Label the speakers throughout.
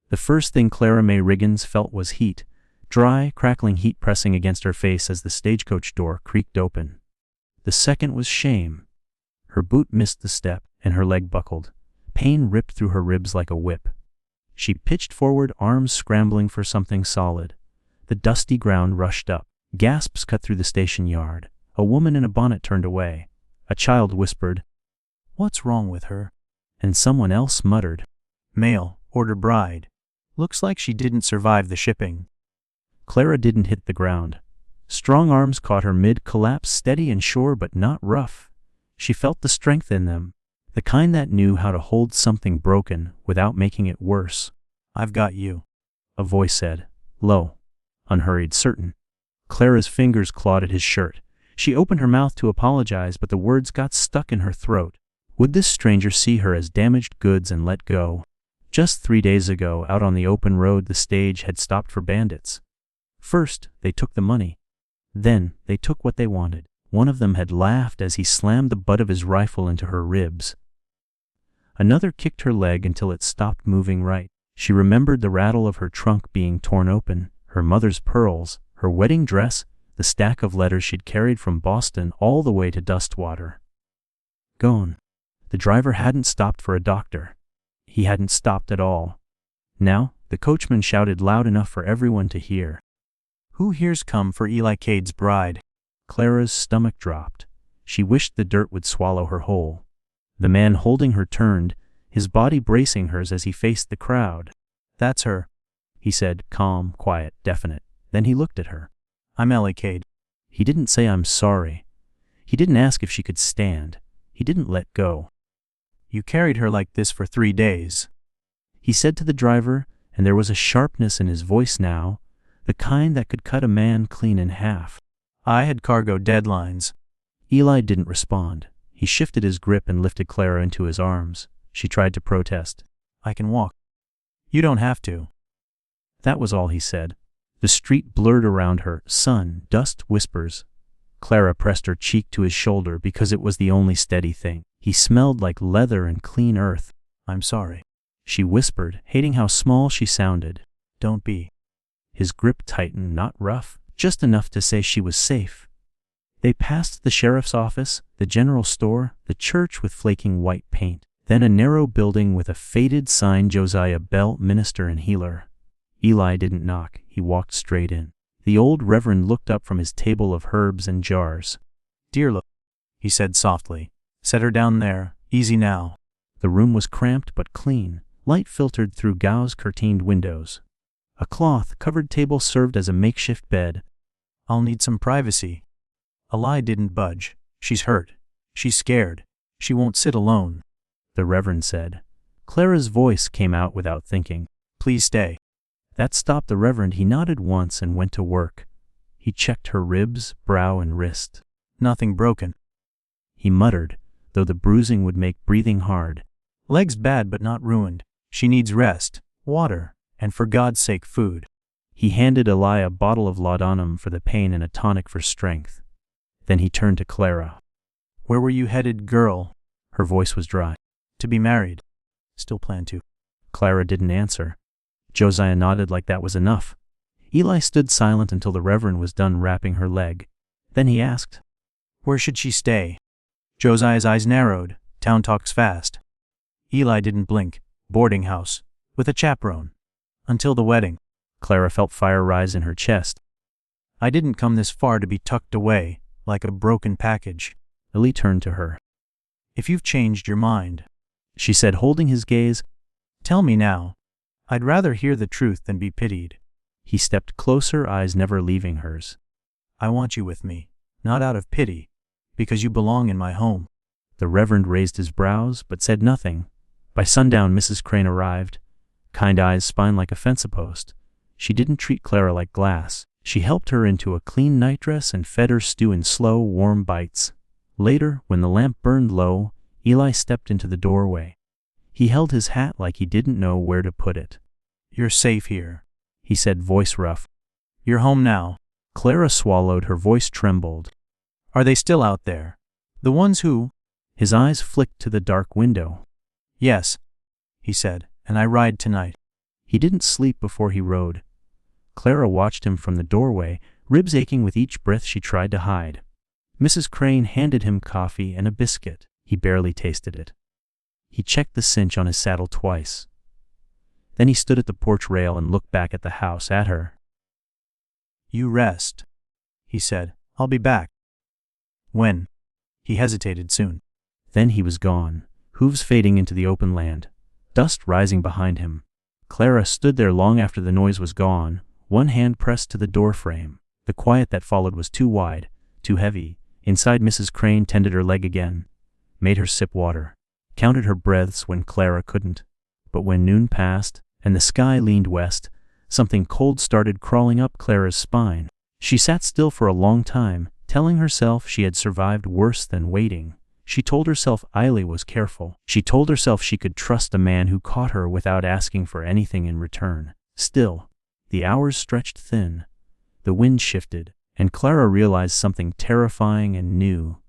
Speaker 1: The first thing Clara May Riggins felt was heat, dry, crackling heat pressing against her face as the stagecoach door creaked open. The second was shame. Her boot missed the step, and her leg buckled. Pain ripped through her ribs like a whip. She pitched forward, arms scrambling for something solid. The dusty ground rushed up. Gasps cut through the station yard. A woman in a bonnet turned away. A child whispered, "What's wrong with her?" And someone else muttered, "Mail, order bride. Looks like she didn't survive the shipping." Clara didn't hit the ground. Strong arms caught her mid-collapse, steady and sure but not rough. She felt the strength in them, the kind that knew how to hold something broken without making it worse. "I've got you," a voice said, low, unhurried, certain. Clara's fingers clawed at his shirt. She opened her mouth to apologize, but the words got stuck in her throat. Would this stranger see her as damaged goods and let go? Just 3 days ago, out on the open road, the stage had stopped for bandits. First, they took the money. Then, they took what they wanted. One of them had laughed as he slammed the butt of his rifle into her ribs. Another kicked her leg until it stopped moving right. She remembered the rattle of her trunk being torn open, her mother's pearls, her wedding dress, the stack of letters she'd carried from Boston all the way to Dustwater. Gone. The driver hadn't stopped for a doctor. He hadn't stopped at all. Now, the coachman shouted loud enough for everyone to hear, "Who here's come for Eli Cade's bride?" Clara's stomach dropped. She wished the dirt would swallow her whole. The man holding her turned, his body bracing hers as he faced the crowd. "That's her," he said, calm, quiet, definite. Then he looked at her. "I'm Ellie Cade." He didn't say "I'm sorry." He didn't ask if she could stand. He didn't let go. "You carried her like this for 3 days," he said to the driver, and there was a sharpness in his voice now, the kind that could cut a man clean in half. "I had cargo deadlines." Eli didn't respond. He shifted his grip and lifted Clara into his arms. She tried to protest. "I can walk." "You don't have to." That was all he said. The street blurred around her, sun, dust, whispers. Clara pressed her cheek to his shoulder because it was the only steady thing. He smelled like leather and clean earth. "I'm sorry," she whispered, hating how small she sounded. "Don't be." His grip tightened, not rough, just enough to say she was safe. They passed the sheriff's office, the general store, the church with flaking white paint, then a narrow building with a faded sign, Josiah Bell, Minister and Healer. Eli didn't knock. He walked straight in. The old reverend looked up from his table of herbs and jars. "Dear, look," he said softly. "Set her down there. Easy now." The room was cramped but clean. Light filtered through gauze-curtained windows. A cloth-covered table served as a makeshift bed. "I'll need some privacy." Eli didn't budge. "She's hurt. She's scared. She won't sit alone," the reverend said. Clara's voice came out without thinking. "Please stay." That stopped the reverend. He nodded once and went to work. He checked her ribs, brow, and wrist. "Nothing broken," he muttered, though the bruising would make breathing hard. "Legs bad but not ruined. She needs rest, water, and for God's sake food." He handed Eli a bottle of laudanum for the pain and a tonic for strength. Then he turned to Clara. "Where were you headed, girl?" Her voice was dry. "To be married." "Still plan to." Clara didn't answer. Josiah nodded like that was enough. Eli stood silent until the reverend was done wrapping her leg. Then he asked, "Where should she stay?" Josiah's eyes narrowed. "Town talks fast." Eli didn't blink. "Boarding house. With a chaperone. Until the wedding." Clara felt fire rise in her chest. "I didn't come this far to be tucked away, like a broken package." Eli turned to her. "If you've changed your mind," she said, holding his gaze, "tell me now. I'd rather hear the truth than be pitied." He stepped closer, eyes never leaving hers. "I want you with me, not out of pity, because you belong in my home." The reverend raised his brows, but said nothing. By sundown, Mrs. Crane arrived. Kind eyes spined like a fence-post. She didn't treat Clara like glass. She helped her into a clean nightdress and fed her stew in slow, warm bites. Later, when the lamp burned low, Eli stepped into the doorway. He held his hat like he didn't know where to put it. "You're safe here," he said, voice rough. "You're home now." Clara swallowed, her voice trembled. "Are they still out there? The ones who—" His eyes flicked to the dark window. "Yes," he said, "and I ride tonight." He didn't sleep before he rode. Clara watched him from the doorway, ribs aching with each breath she tried to hide. Mrs. Crane handed him coffee and a biscuit. He barely tasted it. He checked the cinch on his saddle twice. Then he stood at the porch rail and looked back at the house at her.
Speaker 2: "You rest," he said. "I'll be back." "When?" He hesitated soon.
Speaker 1: Then he was gone, hooves fading into the open land, dust rising behind him. Clara stood there long after the noise was gone, one hand pressed to the door frame. The quiet that followed was too wide, too heavy. Inside, Mrs. Crane tended her leg again, made her sip water, counted her breaths when Clara couldn't. But when noon passed, and the sky leaned west, something cold started crawling up Clara's spine. She sat still for a long time, telling herself she had survived worse than waiting. She told herself Eiley was careful. She told herself she could trust a man who caught her without asking for anything in return. Still, the hours stretched thin. The wind shifted, and Clara realized something terrifying and new.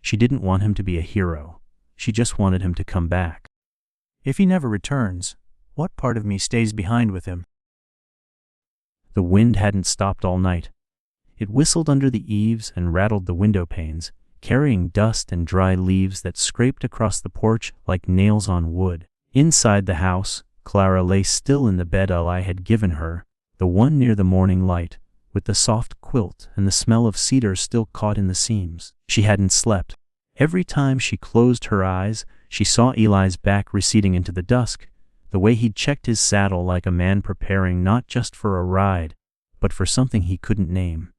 Speaker 1: She didn't want him to be a hero. She just wanted him to come back.
Speaker 2: "If he never returns, what part of me stays behind with him?"
Speaker 1: The wind hadn't stopped all night. It whistled under the eaves and rattled the window panes, carrying dust and dry leaves that scraped across the porch like nails on wood. Inside the house, Clara lay still in the bed Eli had given her, the one near the morning light, with the soft quilt and the smell of cedar still caught in the seams. She hadn't slept. Every time she closed her eyes, she saw Eli's back receding into the dusk, the way he'd checked his saddle like a man preparing not just for a ride, but for something he couldn't name.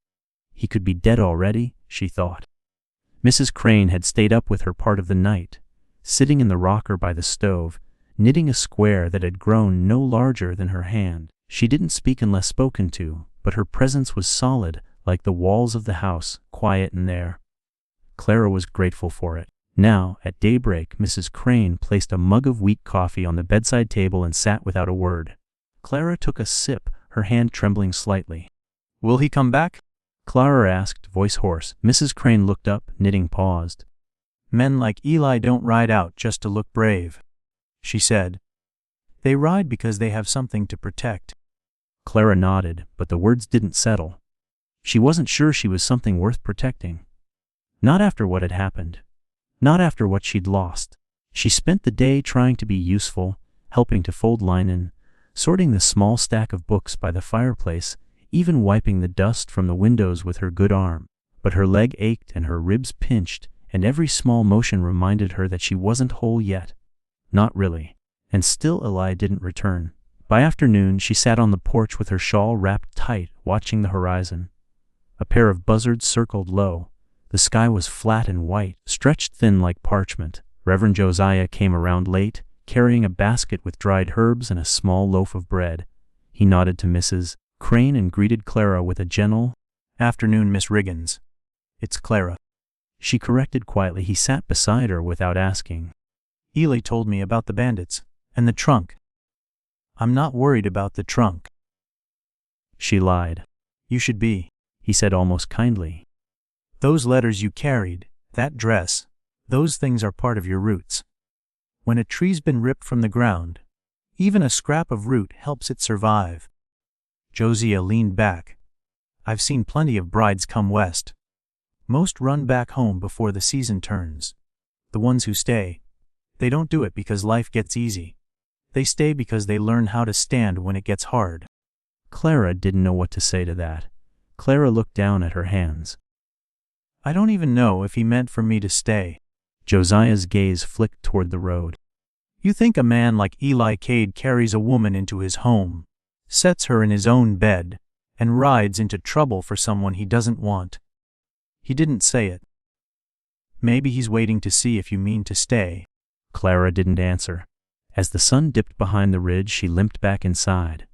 Speaker 1: He could be dead already, she thought. Mrs. Crane had stayed up with her part of the night, sitting in the rocker by the stove, knitting a square that had grown no larger than her hand. She didn't speak unless spoken to, but her presence was solid, like the walls of the house, quiet in there. Clara was grateful for it. Now, at daybreak, Mrs. Crane placed a mug of weak coffee on the bedside table and sat without a word. Clara took a sip, her hand trembling slightly.
Speaker 2: "Will he come back?"
Speaker 1: Clara asked, voice hoarse. Mrs. Crane looked up, knitting paused.
Speaker 2: "Men like Eli don't ride out just to look brave," she said. "They ride because they have something to protect."
Speaker 1: Clara nodded, but the words didn't settle. She wasn't sure she was something worth protecting. Not after what had happened. Not after what she'd lost. She spent the day trying to be useful, helping to fold linen, sorting the small stack of books by the fireplace, even wiping the dust from the windows with her good arm. But her leg ached and her ribs pinched, and every small motion reminded her that she wasn't whole yet. Not really. And still Eli didn't return. By afternoon, she sat on the porch with her shawl wrapped tight, watching the horizon. A pair of buzzards circled low. The sky was flat and white, stretched thin like parchment. Reverend Josiah came around late, carrying a basket with dried herbs and a small loaf of bread. He nodded to Mrs. Crane and greeted Clara with a gentle,
Speaker 2: "Afternoon, Miss Riggins. It's Clara."
Speaker 1: She corrected quietly. He sat beside her without asking.
Speaker 2: "Eli told me about the bandits, and the trunk." "I'm not worried about the trunk."
Speaker 1: She lied.
Speaker 2: "You should be,"
Speaker 1: he said almost kindly.
Speaker 2: "Those letters you carried, that dress, those things are part of your roots. When a tree's been ripped from the ground, even a scrap of root helps it survive." Josiah leaned back. "I've seen plenty of brides come west. Most run back home before the season turns. The ones who stay, they don't do it because life gets easy. They stay because they learn how to stand when it gets hard."
Speaker 1: Clara didn't know what to say to that. Clara looked down at her hands.
Speaker 2: "I don't even know if he meant for me to stay."
Speaker 1: Josiah's gaze flicked toward the road.
Speaker 2: "You think a man like Eli Cade carries a woman into his home, sets her in his own bed, and rides into trouble for someone he doesn't want? He didn't say it. Maybe he's waiting to see if you mean to stay."
Speaker 1: Clara didn't answer. As the sun dipped behind the ridge, she limped back inside.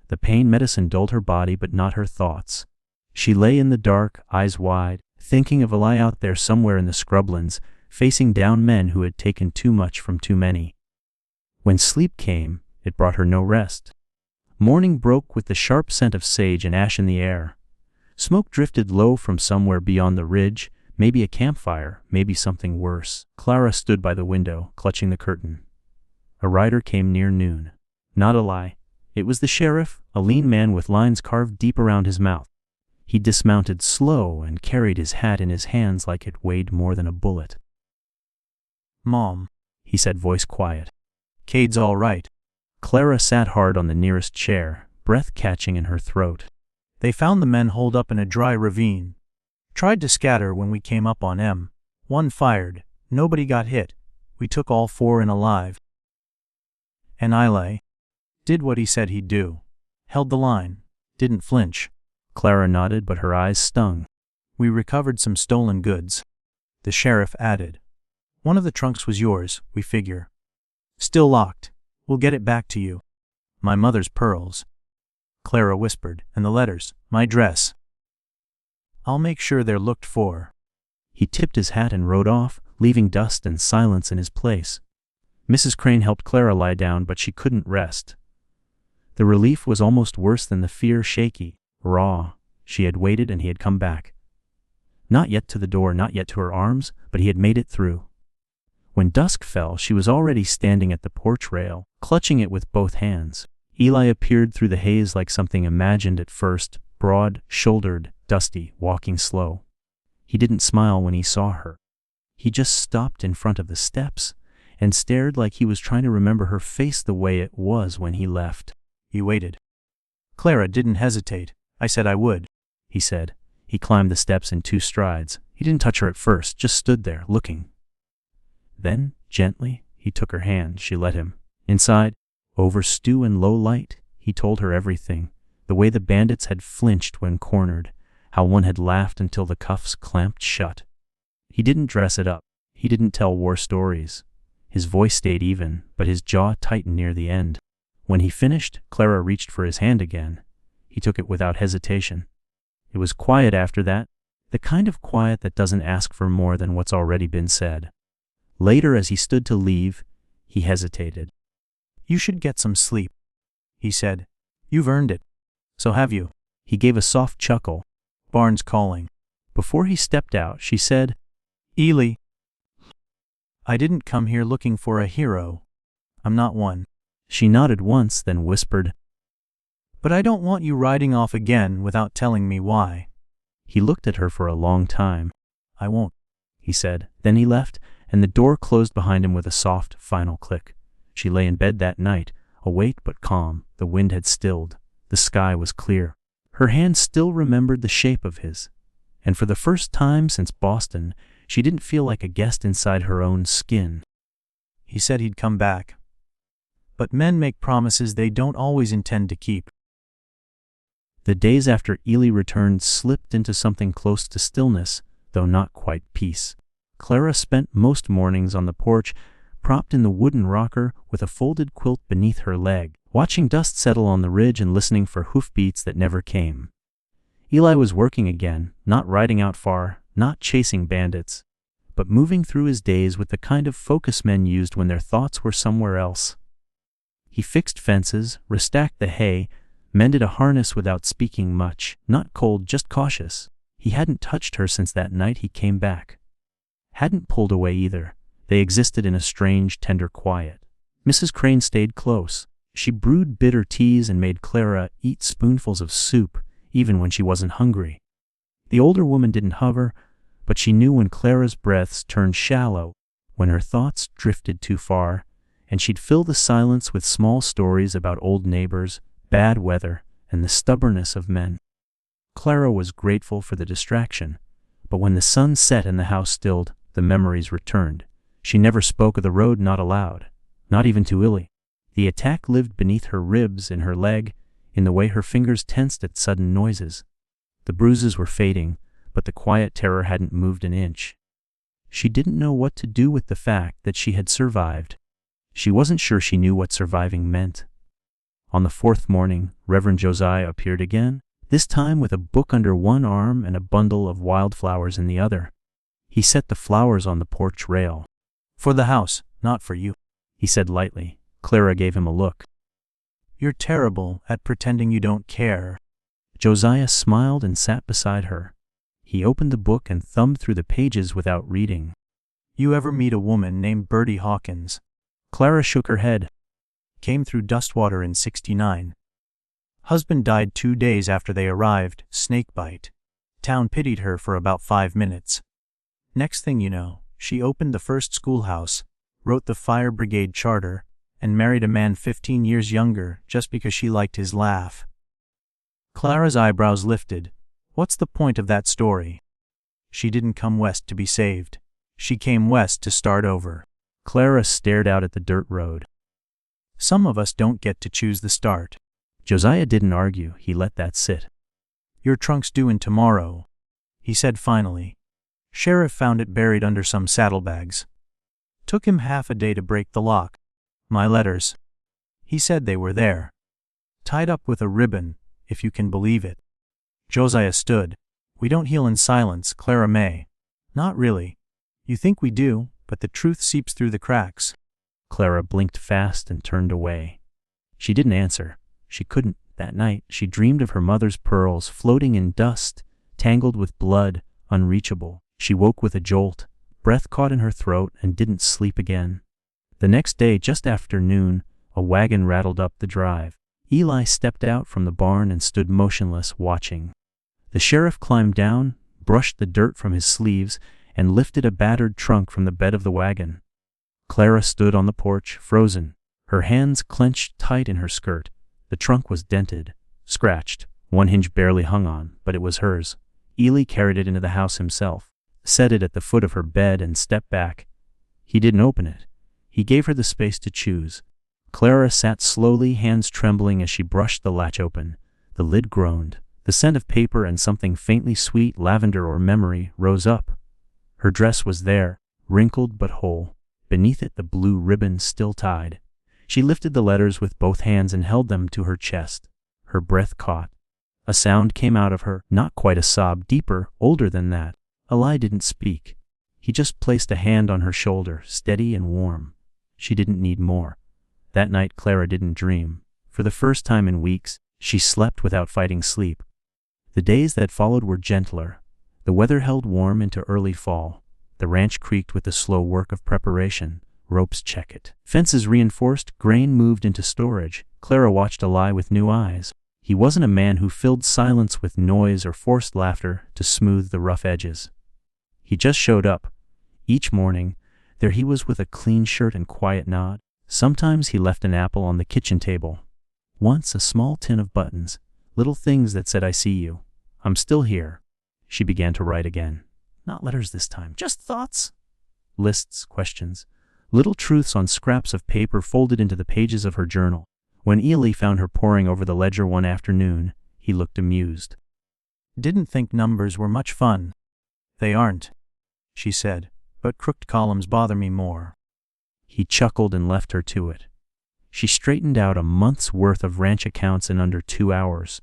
Speaker 1: The pain medicine dulled her body but not her thoughts. She lay in the dark, eyes wide, thinking of Eli out there somewhere in the scrublands, facing down men who had taken too much from too many. When sleep came, it brought her no rest. Morning broke with the sharp scent of sage and ash in the air. Smoke drifted low from somewhere beyond the ridge, maybe a campfire, maybe something worse. Clara stood by the window, clutching the curtain. A rider came near noon. Not Eli. It was the sheriff, a lean man with lines carved deep around his mouth. He dismounted slow and carried his hat in his hands like it weighed more than a bullet.
Speaker 2: "Mom,"
Speaker 1: he said, voice quiet.
Speaker 2: "Cade's all right."
Speaker 1: Clara sat hard on the nearest chair, breath catching in her throat.
Speaker 2: "They found the men holed up in a dry ravine. Tried to scatter when we came up on M. One fired. Nobody got hit. We took all 4 in alive. And Eli did what he said he'd do. Held the line. Didn't flinch."
Speaker 1: Clara nodded, but her eyes stung.
Speaker 2: "We recovered some stolen goods," the sheriff added. "One of the trunks was yours, we figure. Still locked. We'll get it back to you. My mother's pearls," Clara whispered, "and the letters, my dress. I'll make sure they're looked for."
Speaker 1: He tipped his hat and rode off, leaving dust and silence in his place. Mrs. Crane helped Clara lie down, but she couldn't rest. The relief was almost worse than the fear. Shaky, raw, she had waited and he had come back. Not yet to the door, not yet to her arms, but he had made it through. When dusk fell, she was already standing at the porch rail, clutching it with both hands. Eli appeared through the haze like something imagined at first, broad-shouldered, dusty, walking slow. He didn't smile when he saw her. He just stopped in front of the steps and stared like he was trying to remember her face the way it was when he left.
Speaker 2: He waited. "Clara didn't hesitate. I said I would,"
Speaker 1: he said. He climbed the steps in 2 strides. He didn't touch her at first, just stood there, looking. Then, gently, he took her hand. She let him. Inside, over stew and low light, he told her everything. The way the bandits had flinched when cornered, how one had laughed until the cuffs clamped shut. He didn't dress it up. He didn't tell war stories. His voice stayed even, but his jaw tightened near the end. When he finished, Clara reached for his hand again. He took it without hesitation. It was quiet after that, the kind of quiet that doesn't ask for more than what's already been said. Later, as he stood to leave, he hesitated.
Speaker 2: "You should get some sleep," he said. "You've earned it. So have you."
Speaker 1: He gave a soft chuckle.
Speaker 2: "Barnes calling."
Speaker 1: Before he stepped out, she said,
Speaker 2: "Ely, I didn't come here looking for a hero. I'm not one."
Speaker 1: She nodded once, then whispered,
Speaker 2: "But I don't want you riding off again without telling me why."
Speaker 1: He looked at her for a long time.
Speaker 2: "I won't,"
Speaker 1: he said. Then he left, and the door closed behind him with a soft, final click. She lay in bed that night, awake but calm. The wind had stilled. The sky was clear. Her hand still remembered the shape of his. And for the first time since Boston, she didn't feel like a guest inside her own skin.
Speaker 2: He said he'd come back. But men make promises they don't always intend to keep.
Speaker 1: The days after Ely returned slipped into something close to stillness, though not quite peace. Clara spent most mornings on the porch, propped in the wooden rocker with a folded quilt beneath her leg, watching dust settle on the ridge and listening for hoofbeats that never came. Eli was working again, not riding out far, not chasing bandits, but moving through his days with the kind of focus men used when their thoughts were somewhere else. He fixed fences, restacked the hay, mended a harness without speaking much, not cold, just cautious. He hadn't touched her since that night he came back. Hadn't pulled away either. They existed in a strange, tender quiet. Mrs. Crane stayed close. She brewed bitter teas and made Clara eat spoonfuls of soup, even when she wasn't hungry. The older woman didn't hover, but she knew when Clara's breaths turned shallow, when her thoughts drifted too far, and she'd fill the silence with small stories about old neighbors, bad weather, and the stubbornness of men. Clara was grateful for the distraction, but when the sun set and the house stilled, the memories returned. She never spoke of the road, not aloud, not even to Illy. The attack lived beneath her ribs, in her leg, in the way her fingers tensed at sudden noises. The bruises were fading, but the quiet terror hadn't moved an inch. She didn't know what to do with the fact that she had survived. She wasn't sure she knew what surviving meant. On the 4th morning, Reverend Josiah appeared again, this time with a book under one arm and a bundle of wildflowers in the other. He set the flowers on the porch rail.
Speaker 2: "For the house, not for you,"
Speaker 1: he said lightly. Clara gave him a look.
Speaker 2: "You're terrible at pretending you don't care."
Speaker 1: Josiah smiled and sat beside her. He opened the book and thumbed through the pages without reading.
Speaker 2: "You ever meet a woman named Bertie Hawkins?"
Speaker 1: Clara shook her head.
Speaker 2: "Came through Dustwater in '69. Husband died 2 days after they arrived, snakebite. Town pitied her for about 5 minutes. Next thing you know, she opened the first schoolhouse, wrote the fire brigade charter, and married a man 15 years younger just because she liked his laugh. Clara's eyebrows lifted. What's the point of that story? She didn't come west to be saved. She came west to start over.
Speaker 1: Clara stared out at the dirt road.
Speaker 2: Some of us don't get to choose the start.
Speaker 1: Josiah didn't argue, he let that sit.
Speaker 2: Your trunk's due in tomorrow, he said finally. Sheriff found it buried under some saddlebags. Took him half a day to break the lock. My letters. He said they were there. Tied up with a ribbon, if you can believe it. Josiah stood. We don't heal in silence, Clara May. Not really. You think we do, but the truth seeps through the cracks.
Speaker 1: Clara blinked fast and turned away. She didn't answer. She couldn't. That night, she dreamed of her mother's pearls floating in dust, tangled with blood, unreachable. She woke with a jolt, breath caught in her throat, and didn't sleep again. The next day, just after noon, a wagon rattled up the drive. Eli stepped out from the barn and stood motionless, watching. The sheriff climbed down, brushed the dirt from his sleeves, and lifted a battered trunk from the bed of the wagon. Clara stood on the porch, frozen, her hands clenched tight in her skirt. The trunk was dented, scratched, one hinge barely hung on, but it was hers. Eli carried it into the house himself, set it at the foot of her bed, and stepped back. He didn't open it. He gave her the space to choose. Clara sat slowly, hands trembling as she brushed the latch open. The lid groaned. The scent of paper and something faintly sweet, lavender or memory, rose up. Her dress was there, wrinkled but whole. Beneath it the blue ribbon still tied. She lifted the letters with both hands and held them to her chest. Her breath caught. A sound came out of her, not quite a sob, deeper, older than that. Eli didn't speak. He just placed a hand on her shoulder, steady and warm. She didn't need more. That night Clara didn't dream. For the first time in weeks, she slept without fighting sleep. The days that followed were gentler. The weather held warm into early fall. The ranch creaked with the slow work of preparation. Ropes checked. Fences reinforced, grain moved into storage. Clara watched Eli with new eyes. He wasn't a man who filled silence with noise or forced laughter to smooth the rough edges. He just showed up. Each morning, there he was with a clean shirt and quiet nod. Sometimes he left an apple on the kitchen table. Once a small tin of buttons, little things that said, "I see you. I'm still here." She began to write again. Not letters this time, just thoughts. Lists, questions, little truths on scraps of paper folded into the pages of her journal. When Eli found her poring over the ledger one afternoon, he looked amused. Didn't think numbers were much fun. They aren't, she said, but crooked columns bother me more. He chuckled and left her to it. She straightened out a month's worth of ranch accounts in under 2 hours.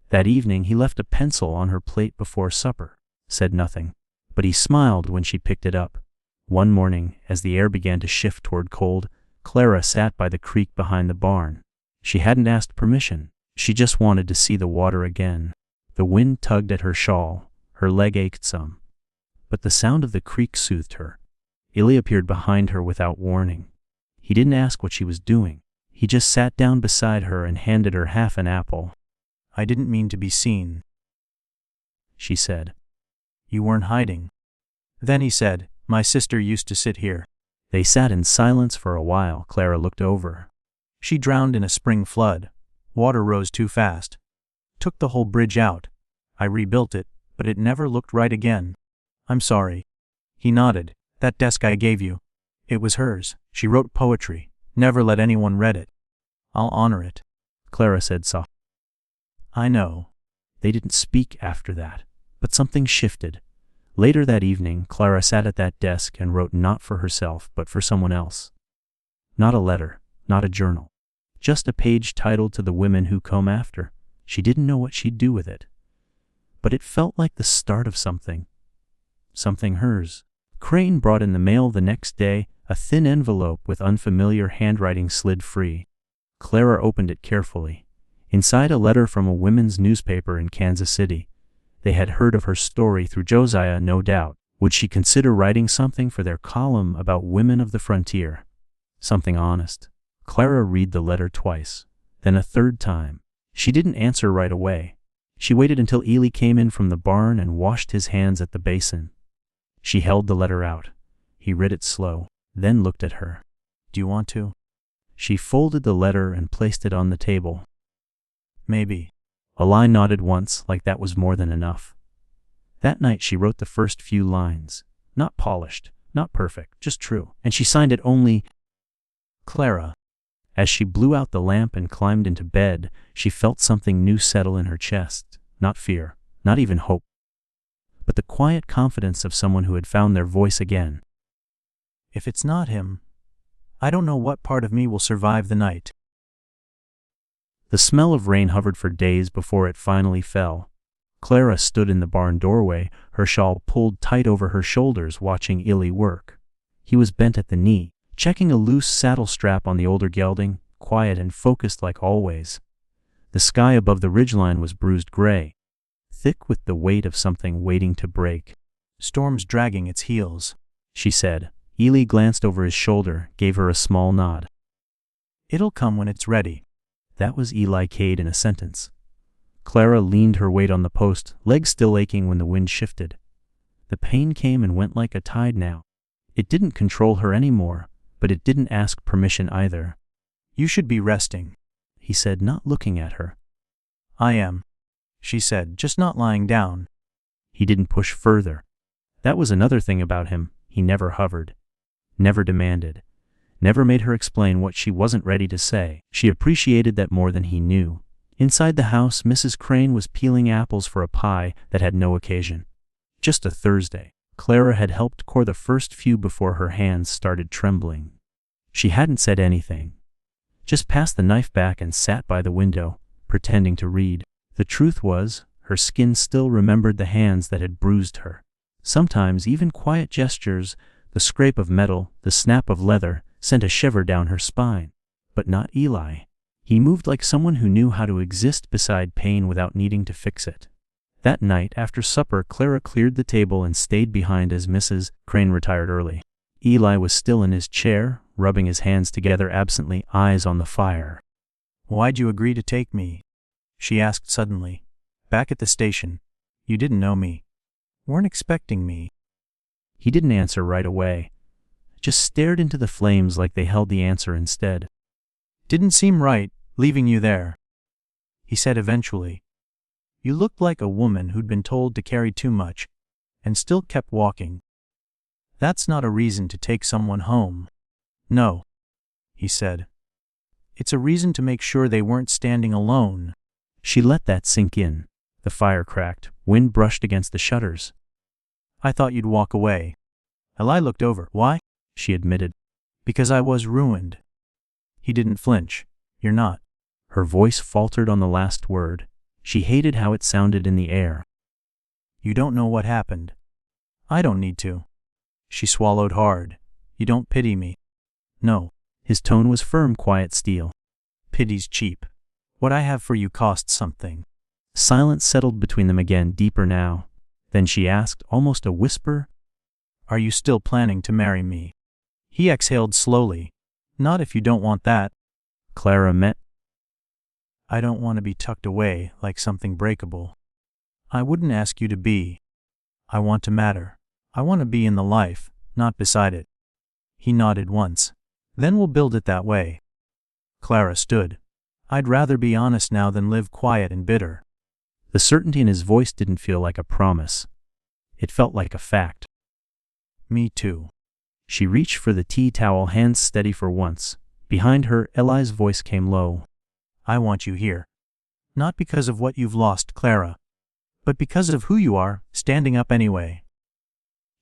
Speaker 1: That evening he left a pencil on her plate before supper, said nothing, but he smiled when she picked it up. One morning, as the air began to shift toward cold, Clara sat by the creek behind the barn. She hadn't asked permission. She just wanted to see the water again. The wind tugged at her shawl. Her leg ached some. But the sound of the creek soothed her. Eli appeared behind her without warning. He didn't ask what she was doing. He just sat down beside her and handed her half an apple. "I didn't mean to be seen," she said. "You weren't hiding." Then he said, "My sister used to sit here." They sat in silence for a while. Clara looked over. She drowned in a spring flood. Water rose too fast. Took the whole bridge out. I rebuilt it, but it never looked right again. "I'm sorry." He nodded. "That desk I gave you. It was hers. She wrote poetry. Never let anyone read it." "I'll honor it," Clara said softly. "I know." They didn't speak after that, but something shifted. Later that evening, Clara sat at that desk and wrote not for herself, but for someone else. Not a letter, not a journal. Just a page titled "To the Women Who Come After." She didn't know what she'd do with it. But it felt like the start of something. Something hers. Crane brought in the mail the next day. A thin envelope with unfamiliar handwriting slid free. Clara opened it carefully. Inside, a letter from a women's newspaper in Kansas City. They had heard of her story through Josiah, no doubt. Would she consider writing something for their column about women of the frontier? Something honest. Clara read the letter twice, then a third time. She didn't answer right away. She waited until Ely came in from the barn and washed his hands at the basin. She held the letter out. He read it slow, then looked at her.
Speaker 2: Do you want to?
Speaker 1: She folded the letter and placed it on the table.
Speaker 2: Maybe.
Speaker 1: Eli nodded once, like that was more than enough. That night she wrote the first few lines. Not polished, not perfect, just true. And she signed it only
Speaker 2: Clara.
Speaker 1: As she blew out the lamp and climbed into bed, she felt something new settle in her chest. Not fear, not even hope, but the quiet confidence of someone who had found their voice again.
Speaker 2: If it's not him, I don't know what part of me will survive the night.
Speaker 1: The smell of rain hovered for days before it finally fell. Clara stood in the barn doorway, her shawl pulled tight over her shoulders, watching Ely work. He was bent at the knee, checking a loose saddle strap on the older gelding, quiet and focused like always. The sky above the ridgeline was bruised gray, thick with the weight of something waiting to break.
Speaker 2: Storm's dragging its heels,
Speaker 1: she said. Ely glanced over his shoulder, gave her a small nod.
Speaker 2: It'll come when it's ready.
Speaker 1: That was Eli Cade in a sentence. Clara leaned her weight on the post, legs still aching when the wind shifted. The pain came and went like a tide now. It didn't control her anymore, but it didn't ask permission either.
Speaker 2: You should be resting,
Speaker 1: he said, not looking at her.
Speaker 2: I am, she said, just not lying down.
Speaker 1: He didn't push further. That was another thing about him. He never hovered, never demanded, never made her explain what she wasn't ready to say. She appreciated that more than he knew. Inside the house, Mrs. Crane was peeling apples for a pie that had no occasion. Just a Thursday. Clara had helped core the first few before her hands started trembling. She hadn't said anything. Just passed the knife back and sat by the window, pretending to read. The truth was, her skin still remembered the hands that had bruised her. Sometimes even quiet gestures, the scrape of metal, the snap of leather, sent a shiver down her spine. But not Eli. He moved like someone who knew how to exist beside pain without needing to fix it. That night, after supper, Clara cleared the table and stayed behind as Mrs. Crane retired early. Eli was still in his chair, rubbing his hands together absently, eyes on the fire.
Speaker 2: Why'd you agree to take me? She asked suddenly. Back at the station. You didn't know me. Weren't expecting me.
Speaker 1: He didn't answer right away. Just stared into the flames like they held the answer instead.
Speaker 2: Didn't seem right, leaving you there. He said eventually. You looked like a woman who'd been told to carry too much, and still kept walking. That's not a reason to take someone home. No, he said. It's a reason to make sure they weren't standing alone.
Speaker 1: She let that sink in. The fire cracked, wind brushed against the shutters.
Speaker 2: I thought you'd walk away. Eli looked over. Why?
Speaker 1: She admitted.
Speaker 2: Because I was ruined. He didn't flinch. You're not.
Speaker 1: Her voice faltered on the last word. She hated how it sounded in the air.
Speaker 2: You don't know what happened. I don't need to. She swallowed hard. You don't pity me. No.
Speaker 1: His tone was firm, quiet steel.
Speaker 2: Pity's cheap. What I have for you costs something.
Speaker 1: Silence settled between them again, deeper now. Then she asked, almost a whisper,
Speaker 2: Are you still planning to marry me? He exhaled slowly. Not if you don't want that.
Speaker 1: Clara met.
Speaker 2: I don't want to be tucked away like something breakable. I wouldn't ask you to be. I want to matter. I want to be in the life, not beside it. He nodded once. Then we'll build it that way. Clara stood. I'd rather be honest now than live quiet and bitter.
Speaker 1: The certainty in his voice didn't feel like a promise. It felt like a fact.
Speaker 2: Me too.
Speaker 1: She reached for the tea towel, hands steady for once. Behind her, Eli's voice came low.
Speaker 2: I want you here. Not because of what you've lost, Clara, but because of who you are, standing up anyway.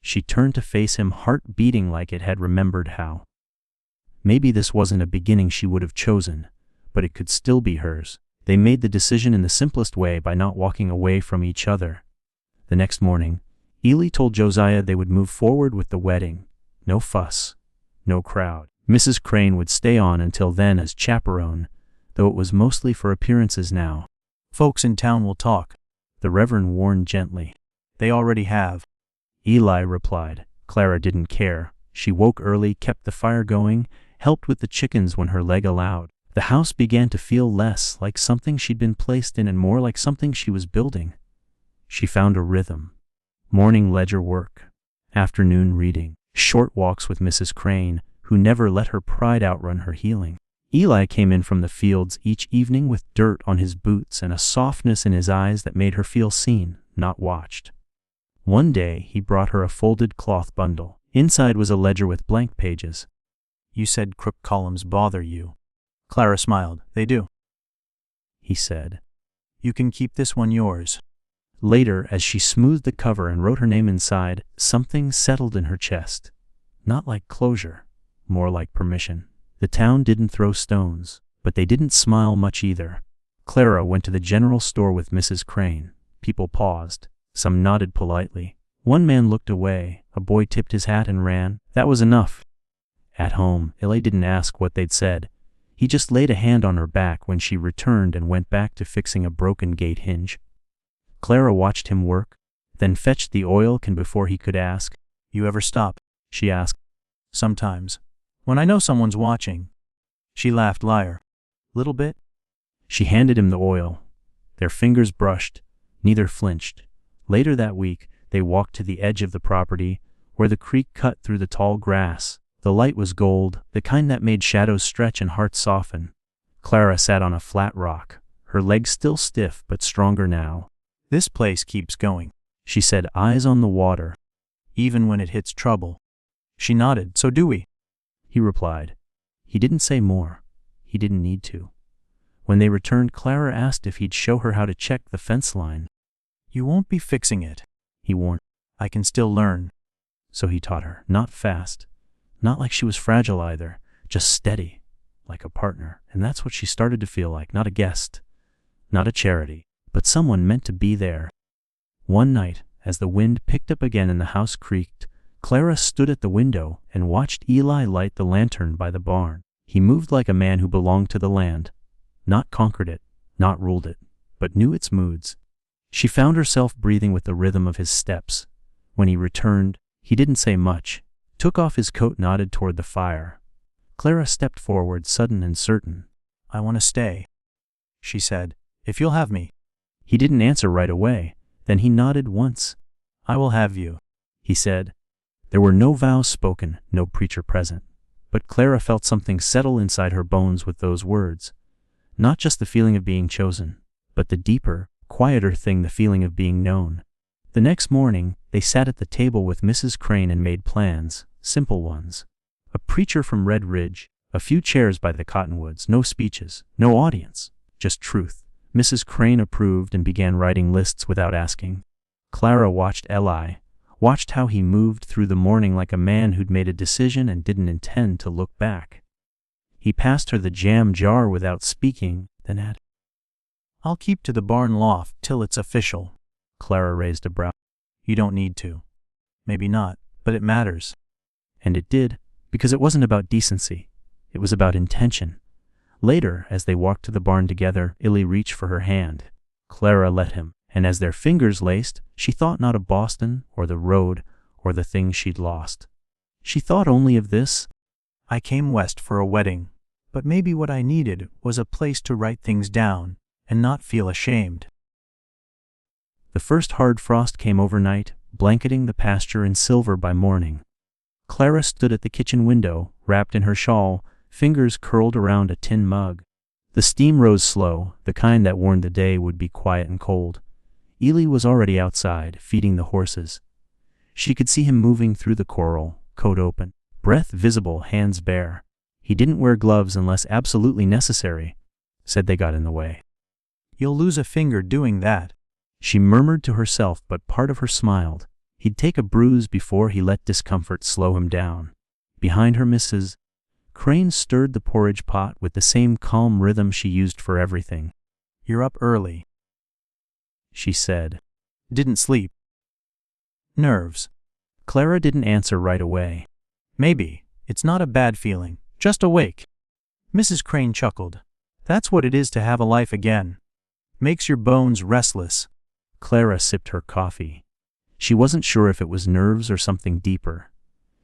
Speaker 1: She turned to face him, heart beating like it had remembered how. Maybe this wasn't a beginning she would have chosen, but it could still be hers. They made the decision in the simplest way, by not walking away from each other. The next morning, Ely told Josiah they would move forward with the wedding. No fuss, no crowd. Mrs. Crane would stay on until then as chaperone, though it was mostly for appearances now.
Speaker 2: Folks in town will talk,
Speaker 1: the Reverend warned gently.
Speaker 2: They already have.
Speaker 1: Eli replied. Clara didn't care. She woke early, kept the fire going, helped with the chickens when her leg allowed. The house began to feel less like something she'd been placed in and more like something she was building. She found a rhythm. Morning ledger work, afternoon reading, short walks with Mrs. Crane, who never let her pride outrun her healing. Eli came in from the fields each evening with dirt on his boots and a softness in his eyes that made her feel seen, not watched. One day he brought her a folded cloth bundle. Inside was a ledger with blank pages.
Speaker 2: "You said crook columns bother you." Clara smiled. "They do,"
Speaker 1: he said.
Speaker 2: "You can keep this one yours."
Speaker 1: Later, as she smoothed the cover and wrote her name inside, something settled in her chest. Not like closure, more like permission. The town didn't throw stones, but they didn't smile much either. Clara went to the general store with Mrs. Crane. People paused. Some nodded politely. One man looked away. A boy tipped his hat and ran. That was enough. At home, Eli didn't ask what they'd said. He just laid a hand on her back when she returned and went back to fixing a broken gate hinge. Clara watched him work, then fetched the oil can before he could ask.
Speaker 2: "You ever stop?"
Speaker 1: she asked.
Speaker 2: "Sometimes. When I know someone's watching." She laughed. "Liar." "Little bit?"
Speaker 1: She handed him the oil. Their fingers brushed. Neither flinched. Later that week, they walked to the edge of the property, where the creek cut through the tall grass. The light was gold, the kind that made shadows stretch and hearts soften. Clara sat on a flat rock, her legs still stiff but stronger now.
Speaker 2: "This place keeps going,"
Speaker 1: she said, eyes on the water.
Speaker 2: "Even when it hits trouble." She nodded. "So do we,"
Speaker 1: he replied. He didn't say more. He didn't need to. When they returned, Clara asked if he'd show her how to check the fence line.
Speaker 2: "You won't be fixing it,"
Speaker 1: he warned.
Speaker 2: "I can still learn."
Speaker 1: So he taught her, not fast, not like she was fragile either, just steady, like a partner. And that's what she started to feel like, not a guest, not a charity, but someone meant to be there. One night, as the wind picked up again and the house creaked, Clara stood at the window and watched Eli light the lantern by the barn. He moved like a man who belonged to the land, not conquered it, not ruled it, but knew its moods. She found herself breathing with the rhythm of his steps. When he returned, he didn't say much, took off his coat, nodded toward the fire. Clara stepped forward, sudden and certain.
Speaker 2: "I want to stay," she said, "if you'll have me."
Speaker 1: He didn't answer right away. Then he nodded once.
Speaker 2: "I will have you,"
Speaker 1: he said. There were no vows spoken, no preacher present. But Clara felt something settle inside her bones with those words. Not just the feeling of being chosen, but the deeper, quieter thing, the feeling of being known. The next morning, they sat at the table with Mrs. Crane and made plans, simple ones. A preacher from Red Ridge, a few chairs by the cottonwoods, no speeches, no audience, just truth. Mrs. Crane approved and began writing lists without asking. Clara watched Eli, watched how he moved through the morning like a man who'd made a decision and didn't intend to look back. He passed her the jam jar without speaking, then added,
Speaker 2: "I'll keep to the barn loft till it's official."
Speaker 1: Clara raised a brow.
Speaker 2: "You don't need to." "Maybe not, but it matters."
Speaker 1: And it did, because it wasn't about decency. It was about intention. Later, as they walked to the barn together, Eli reached for her hand. Clara let him, and as their fingers laced, she thought not of Boston, or the road, or the things she'd lost. She thought only of this.
Speaker 2: "I came west for a wedding, but maybe what I needed was a place to write things down and not feel ashamed."
Speaker 1: The first hard frost came overnight, blanketing the pasture in silver by morning. Clara stood at the kitchen window, wrapped in her shawl, fingers curled around a tin mug. The steam rose slow, the kind that warned the day would be quiet and cold. Eli was already outside, feeding the horses. She could see him moving through the corral, coat open, breath visible, hands bare. He didn't wear gloves unless absolutely necessary, said they got in the way.
Speaker 2: "You'll lose a finger doing that,"
Speaker 1: she murmured to herself, but part of her smiled. He'd take a bruise before he let discomfort slow him down. Behind her, Mrs. Crane stirred the porridge pot with the same calm rhythm she used for everything.
Speaker 2: "You're up early,"
Speaker 1: she said.
Speaker 2: "Didn't sleep." "Nerves."
Speaker 1: Clara didn't answer right away.
Speaker 2: "Maybe. It's not a bad feeling. Just awake." Mrs. Crane chuckled. "That's what it is to have a life again. Makes your bones restless."
Speaker 1: Clara sipped her coffee. She wasn't sure if it was nerves or something deeper.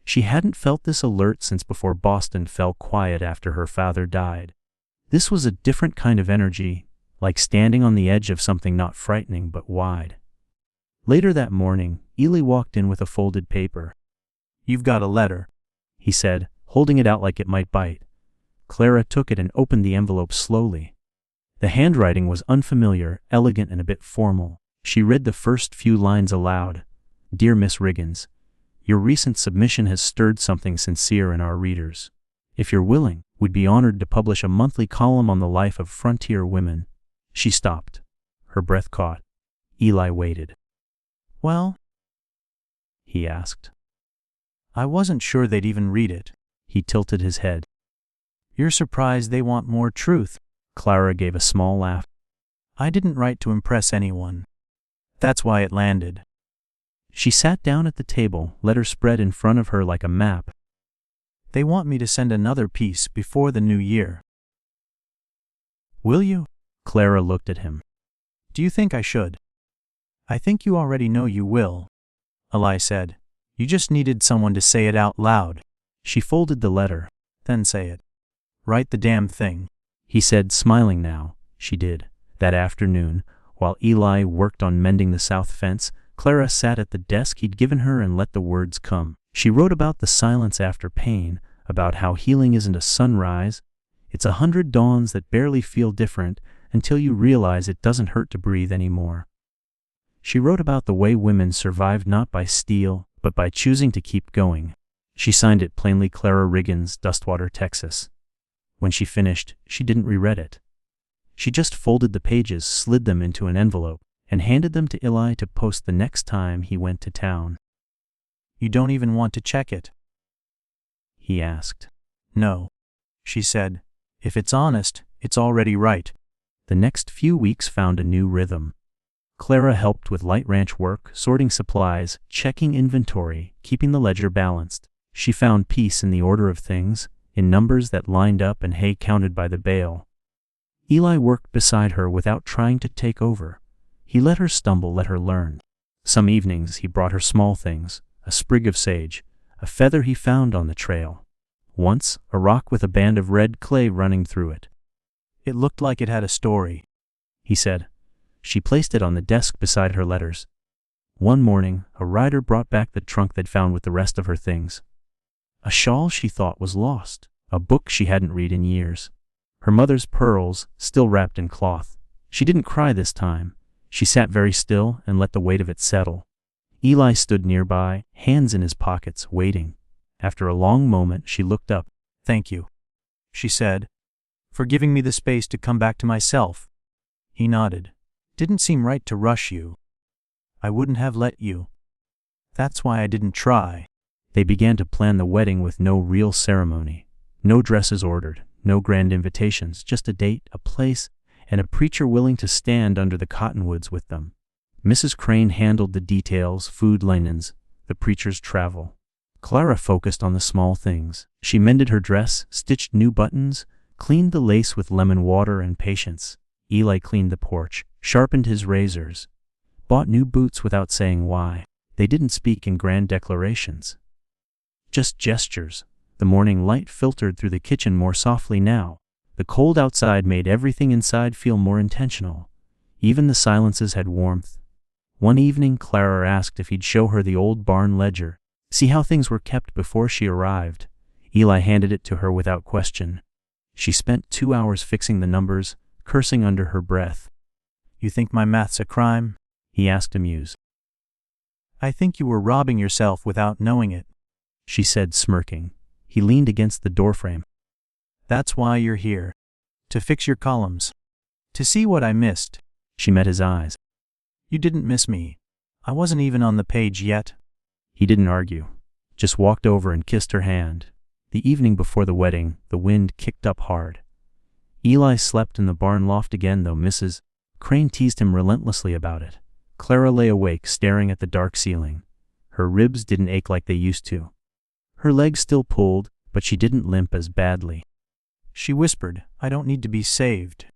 Speaker 1: She hadn't felt this alert since before Boston fell quiet after her father died. This was a different kind of energy, like standing on the edge of something not frightening but wide. Later that morning, Eli walked in with a folded paper.
Speaker 2: "You've got a letter,"
Speaker 1: he said, holding it out like it might bite. Clara took it and opened the envelope slowly. The handwriting was unfamiliar, elegant, and a bit formal. She read the first few lines aloud. "Dear Miss Riggins, your recent submission has stirred something sincere in our readers. If you're willing, we'd be honored to publish a monthly column on the life of frontier women." She stopped. Her breath caught. Eli waited.
Speaker 2: "Well?"
Speaker 1: he asked.
Speaker 2: "I wasn't sure they'd even read it."
Speaker 1: He tilted his head.
Speaker 2: "You're surprised they want more truth?"
Speaker 1: Clara gave a small laugh.
Speaker 2: "I didn't write to impress anyone. That's why it landed."
Speaker 1: She sat down at the table, letters spread in front of her like a map.
Speaker 2: "They want me to send another piece before the new year." "Will you?"
Speaker 1: Clara looked at him.
Speaker 2: "Do you think I should?" "I think you already know you will," Eli said. "You just needed someone to say it out loud."
Speaker 1: She folded the letter.
Speaker 2: "Then say it. Write the damn thing,"
Speaker 1: he said, smiling now. She did. That afternoon, while Eli worked on mending the south fence, Clara sat at the desk he'd given her and let the words come. She wrote about the silence after pain, about how healing isn't a sunrise. It's 100 dawns that barely feel different until you realize it doesn't hurt to breathe anymore. She wrote about the way women survived not by steel, but by choosing to keep going. She signed it plainly Clara Riggins, Dustwater, Texas. When she finished, she didn't reread it. She just folded the pages, slid them into an envelope, and handed them to Eli to post the next time he went to town.
Speaker 2: "You don't even want to check it?"
Speaker 1: he asked.
Speaker 2: "No," she said. "If it's honest, it's already right."
Speaker 1: The next few weeks found a new rhythm. Clara helped with light ranch work, sorting supplies, checking inventory, keeping the ledger balanced. She found peace in the order of things, in numbers that lined up and hay counted by the bale. Eli worked beside her without trying to take over. He let her stumble, let her learn. Some evenings he brought her small things, a sprig of sage, a feather he found on the trail. Once, a rock with a band of red clay running through it.
Speaker 2: "It looked like it had a story,"
Speaker 1: he said. She placed it on the desk beside her letters. One morning, a rider brought back the trunk they'd found with the rest of her things. A shawl she thought was lost, a book she hadn't read in years. Her mother's pearls, still wrapped in cloth. She didn't cry this time. She sat very still and let the weight of it settle. Eli stood nearby, hands in his pockets, waiting. After a long moment, she looked up.
Speaker 2: "Thank you," she said, "for giving me the space to come back to myself." He nodded. "Didn't seem right to rush you. I wouldn't have let you. That's why I didn't try."
Speaker 1: They began to plan the wedding with no real ceremony. No dresses ordered, no grand invitations, just a date, a place, and a preacher willing to stand under the cottonwoods with them. Mrs. Crane handled the details, food, linens, the preacher's travel. Clara focused on the small things. She mended her dress, stitched new buttons, cleaned the lace with lemon water and patience. Eli cleaned the porch, sharpened his razors, bought new boots without saying why. They didn't speak in grand declarations. Just gestures. The morning light filtered through the kitchen more softly now. The cold outside made everything inside feel more intentional. Even the silences had warmth. One evening, Clara asked if he'd show her the old barn ledger, see how things were kept before she arrived. Eli handed it to her without question. She spent 2 hours fixing the numbers, cursing under her breath.
Speaker 2: "You think my math's a crime?"
Speaker 1: he asked, amused.
Speaker 2: "I think you were robbing yourself without knowing it,"
Speaker 1: she said, smirking. He leaned against the doorframe.
Speaker 2: "That's why you're here. To fix your columns. To see what I missed."
Speaker 1: She met his eyes.
Speaker 2: "You didn't miss me. I wasn't even on the page yet."
Speaker 1: He didn't argue, just walked over and kissed her hand. The evening before the wedding, the wind kicked up hard. Eli slept in the barn loft again, though Mrs. Crane teased him relentlessly about it. Clara lay awake, staring at the dark ceiling. Her ribs didn't ache like they used to. Her legs still pulled, but she didn't limp as badly.
Speaker 2: She whispered, "I don't need to be saved."